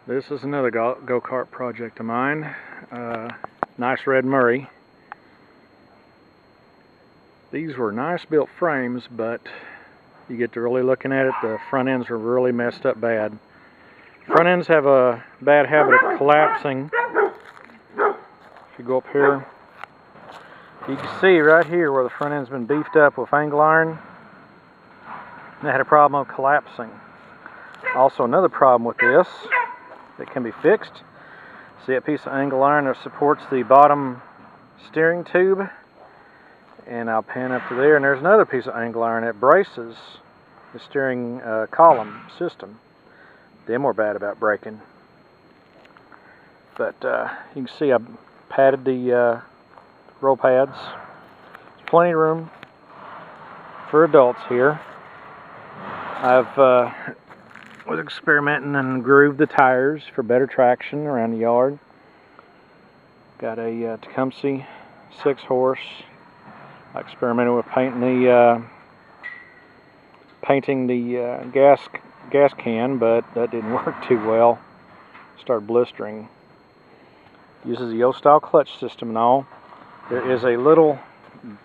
This is another go-kart project of mine. Nice Red Murry. These were nice built frames, but you get to really looking at it, the front ends are really messed up bad. Front ends have a bad habit of collapsing. If you go up here, you can see right here where the front end's been beefed up with angle iron. They had a problem of collapsing. Also, another problem with this that can be fixed. See that piece of angle iron that supports the bottom steering tube? And I'll pan up to there, and there's another piece of angle iron that braces the steering column system. Them were bad about breaking. But you can see I padded the roll pads. There's plenty of room for adults here. I've was experimenting and grooved the tires for better traction around the yard. Got a Tecumseh 6-horse. I experimented with painting the gas can, but that didn't work too well. Started blistering. Uses the old style clutch system and all. There is a little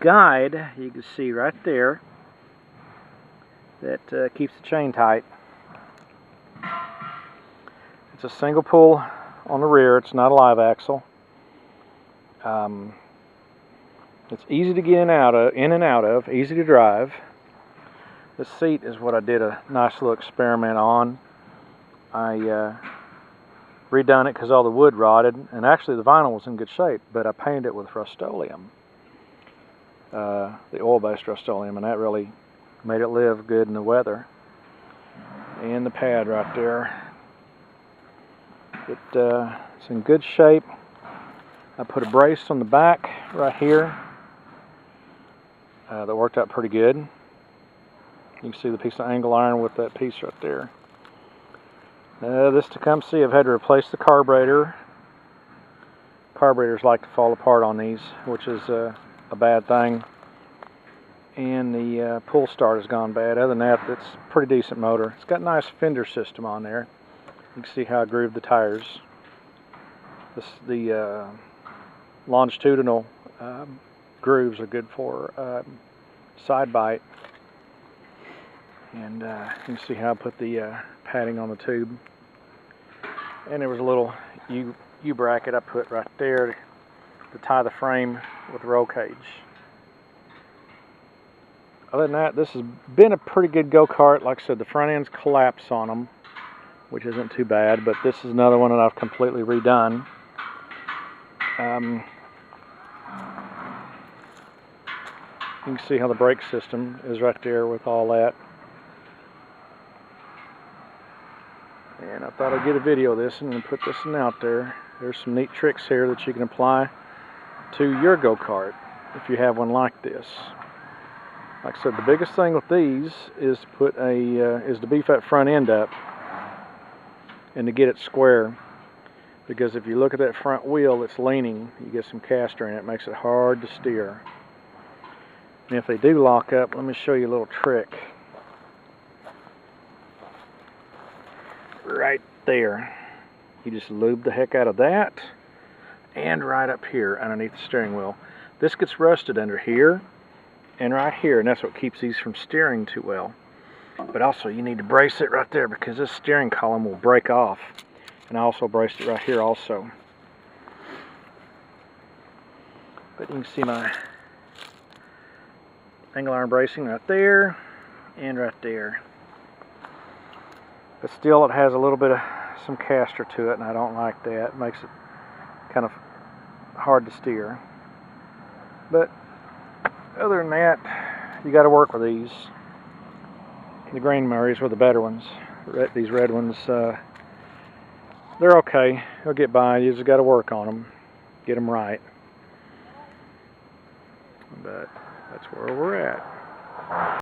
guide you can see right there that keeps the chain tight. It's a single pull on the rear. It's not a live axle. It's easy to get in and out of, easy to drive. The seat is what I did a nice little experiment on. I redone it because all the wood rotted, and actually the vinyl was in good shape, but I painted it with Rust-Oleum, the oil-based Rust-Oleum, and that really made it live good in the weather. And the pad right there. It's in good shape. I put a brace on the back right here that worked out pretty good. You can see the piece of angle iron with that piece right there. This Tecumseh, I've had to replace the carburetor. Carburetors like to fall apart on these, which is a bad thing. And the pull start has gone bad. Other than that, it's a pretty decent motor. It's got a nice fender system on there. You can see how I grooved the tires. The longitudinal grooves are good for side bite. And you can see how I put the padding on the tube. And there was a little U-bracket I put right there to tie the frame with the roll cage. Other than that, this has been a pretty good go-kart. Like I said, the front ends collapse on them, which isn't too bad, but this is another one that I've completely redone. You can see how the brake system is right there with all that. And I thought I'd get a video of this and then put this one out there. There's some neat tricks here that you can apply to your go-kart if you have one like this. Like I said, the biggest thing with these is to beef that front end up and to get it square. Because if you look at that front wheel, it's leaning. You get some caster in it. It makes it hard to steer. And if they do lock up, let me show you a little trick. Right there. You just lube the heck out of that. And right up here underneath the steering wheel. This gets rusted under here and right here, and that's what keeps these from steering too well. But also you need to brace it right there because this steering column will break off. And I also braced it right here also. But you can see my angle iron bracing right there and right there. But still it has a little bit of some caster to it, and I don't like that. It makes it kind of hard to steer. But other than that, you got to work with these. The Red Murrys were the better ones. These red ones, they're okay. They'll get by. You just got to work on them, get them right. But that's where we're at.